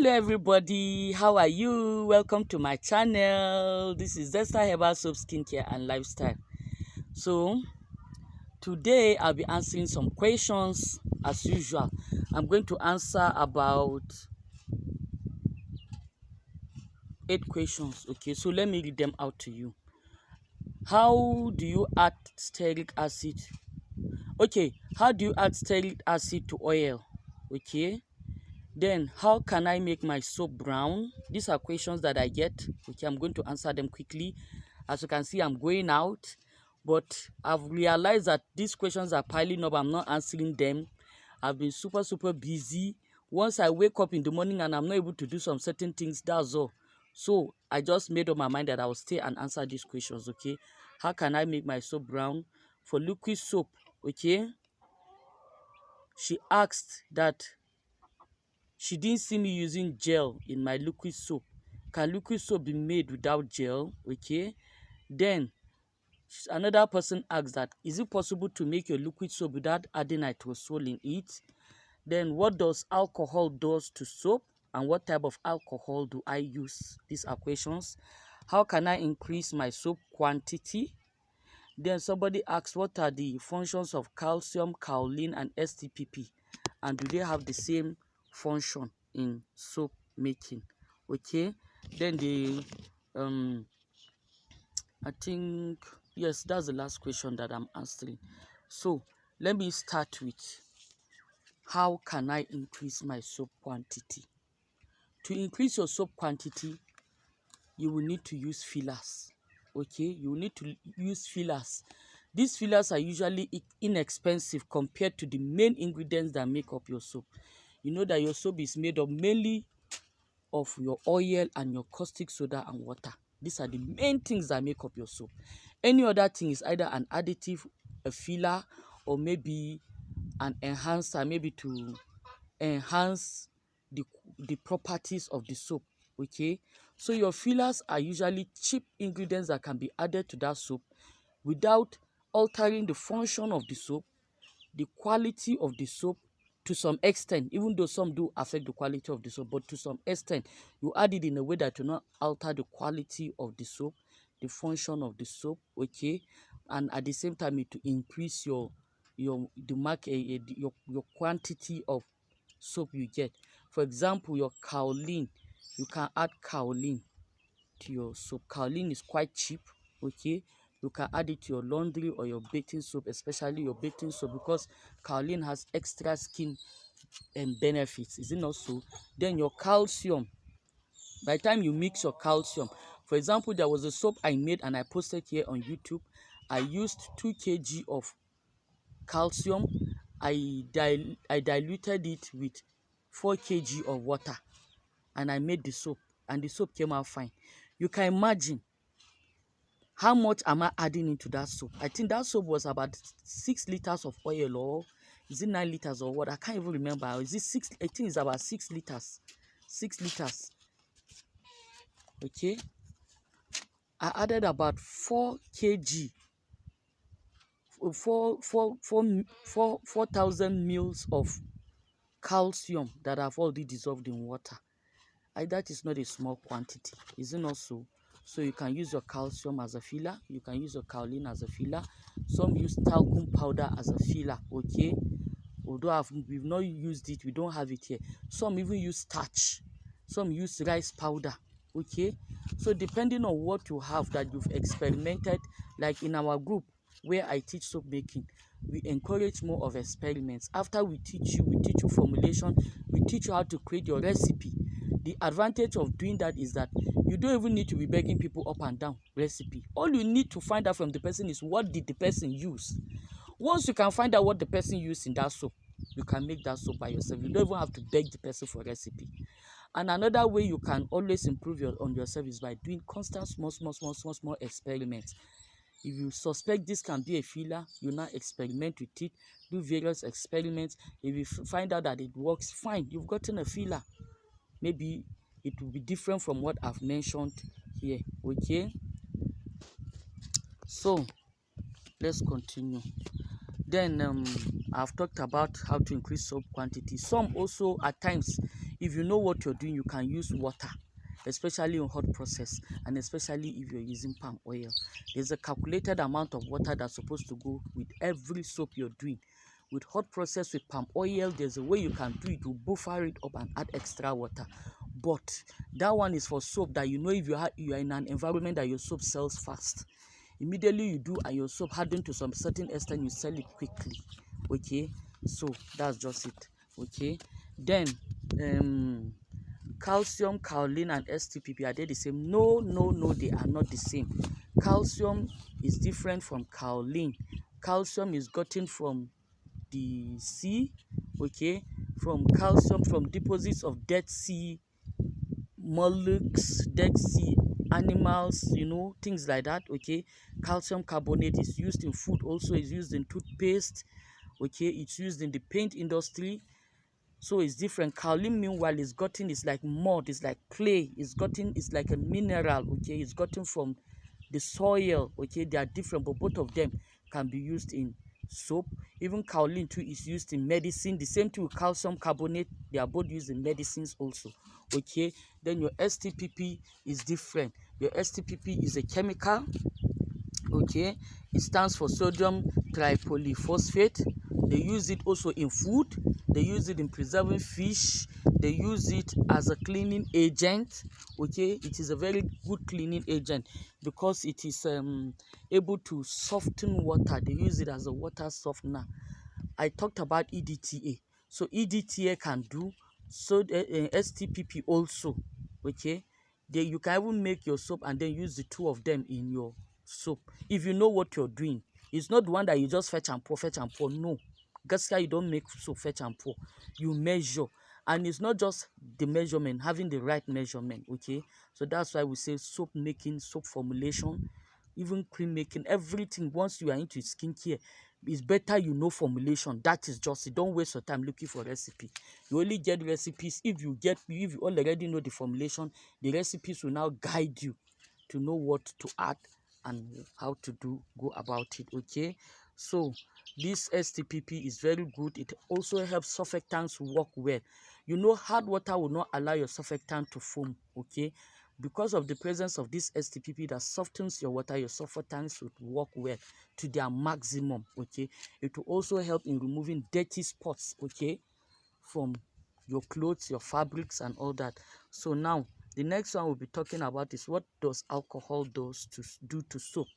Hello everybody, how are you? Welcome to my channel. This is Zesta Herbal Soap Skincare and Lifestyle. So today I'll be answering some questions as usual. I'm going to answer about 8 questions. Okay, so let me read them out to you. How do you add stearic acid? Okay, how do you add stearic acid to oil? Okay. Then, how can I make my soap brown? These are questions that I get. Okay, I'm going to answer them quickly. As you can see, I'm going out, but I've realized that these questions are piling up. I'm not answering them. I've been super busy. Once I wake up in the morning and I'm not able to do some certain things, that's all. So I just made up my mind that I will stay and answer these questions. Okay, how can I make my soap brown? For liquid soap, okay, she asked that she didn't see me using gel in my liquid soap. Can liquid soap be made without gel? Okay. Then another person asked that, is it possible to make your liquid soap without adding nitrosol in it? Then what does alcohol does to soap? And what type of alcohol do I use? These are questions. How can I increase my soap quantity? Then somebody asked, what are the functions of calcium, kaolin, and STPP? And do they have the same function in soap making? Okay. Then I think, yes, that's the last question that I'm answering. So let me start with, how can I increase my soap quantity? To increase your soap quantity, you will need to use fillers. Okay, you will need to use fillers. These fillers are usually inexpensive compared to the main ingredients that make up your soap. You know that your soap is made up mainly of your oil and your caustic soda and water. These are the main things that make up your soap. Any other thing is either an additive, a filler, or maybe an enhancer, maybe to enhance the properties of the soap. Okay, so your fillers are usually cheap ingredients that can be added to that soap without altering the function of the soap, the quality of the soap, to some extent, even though some do affect the quality of the soap, but to some extent you add it in a way that will not alter the quality of the soap, the function of the soap. Okay, and at the same time it to increase your quantity of soap you get. For example, your kaolin, you can add kaolin to your soap. Kaolin is quite cheap. Okay, you can add it to your laundry or your bathing soap, especially your bathing soap, because kaolin has extra skin and benefits. Is it not so? Then your calcium, by the time you mix your calcium, for example, there was a soap I made and I posted here on YouTube. I used 2 kg of calcium. I diluted it with 4 kg of water and I made the soap, and the soap came out fine. You can imagine how much am I adding into that soap. I think that soap was about 6 liters of oil, or is it 9 liters or what? I can't even remember. Is it 6? I think it's about 6 liters. 6 liters. Okay. I added about 4 kg, 4,000 mils of calcium that have already dissolved in water. That is not a small quantity, is it not so? So you can use your calcium as a filler, you can use your kaolin as a filler. Some use talcum powder as a filler. Okay, although we've not used it, we don't have it here. Some even use starch, some use rice powder. Okay, so depending on what you have that you've experimented, like in our group where I teach soap making, we encourage more of experiments. After we teach you formulation, we teach you how to create your recipe. The advantage of doing that is that you don't even need to be begging people up and down recipe. All you need to find out from the person is, what did the person use? Once you can find out what the person used in that soap, you can make that soap by yourself. You don't even have to beg the person for recipe. And another way you can always improve on yourself is by doing constant small experiments. If you suspect this can be a filler, you now experiment with it, do various experiments. If you find out that it works, fine, you've gotten a filler. Maybe it will be different from what I've mentioned here. Okay, so let's continue. Then I've talked about how to increase soap quantity. Some also at times, If you know what you're doing, you can use water, especially in hot process, and especially if you're using palm oil. There's a calculated amount of water that's supposed to go with every soap you're doing. With hot process, with palm oil, there's a way you can do it to buffer it up and add extra water. But that one is for soap that you know if you are in an environment that your soap sells fast. Immediately you do and your soap harden to some certain extent, you sell it quickly. Okay, so that's just it. Okay, then calcium, kaolin, and STPP, are they the same? No, no, no, they are not the same. Calcium is different from kaolin. Calcium is gotten from the sea, okay, from calcium from deposits of dead sea mollusks, dead sea animals, you know, things like that. Okay, calcium carbonate is used in food, also is used in toothpaste. Okay, it's used in the paint industry, so it's different. Kaolin meanwhile is gotten, it's like mud, it's like clay, it's like a mineral. Okay, it's gotten from the soil. Okay, they are different, but both of them can be used in soap. Even kaolin too is used in medicine. The same thing with calcium carbonate, they are both used in medicines also. Okay, then your STPP is different. Your STPP is a chemical. Okay, it stands for sodium tripolyphosphate. They use it also in food, they use it in preserving fish, they use it as a cleaning agent. Okay, it is a very good cleaning agent because it is able to soften water. They use it as a water softener. I talked about EDTA. So EDTA can do, so STPP also. Okay, then you can even make your soap and then use the two of them in your soap if you know what you're doing. It's not the one that you just fetch and pour, fetch and pour. No, gaskiya you don't make soap fetch and pour. You measure, and it's not just the measurement, having the right measurement. Okay, so that's why we say soap making, soap formulation, even cream making, everything. Once you are into skincare, it's better you know formulation. That is just it. Don't waste your time looking for recipe. You only get recipes if you already know the formulation. The recipes will now guide you to know what to add and how to go about it. Okay, so this STPP is very good. It also helps surfactants work well. You know, hard water will not allow your surfactant to foam. Okay, because of the presence of this STPP that softens your water, your surfactants would work well to their maximum. Okay, it will also help in removing dirty spots, okay, from your clothes, your fabrics, and all that. So now the next one we'll be talking about is what does alcohol do to soap.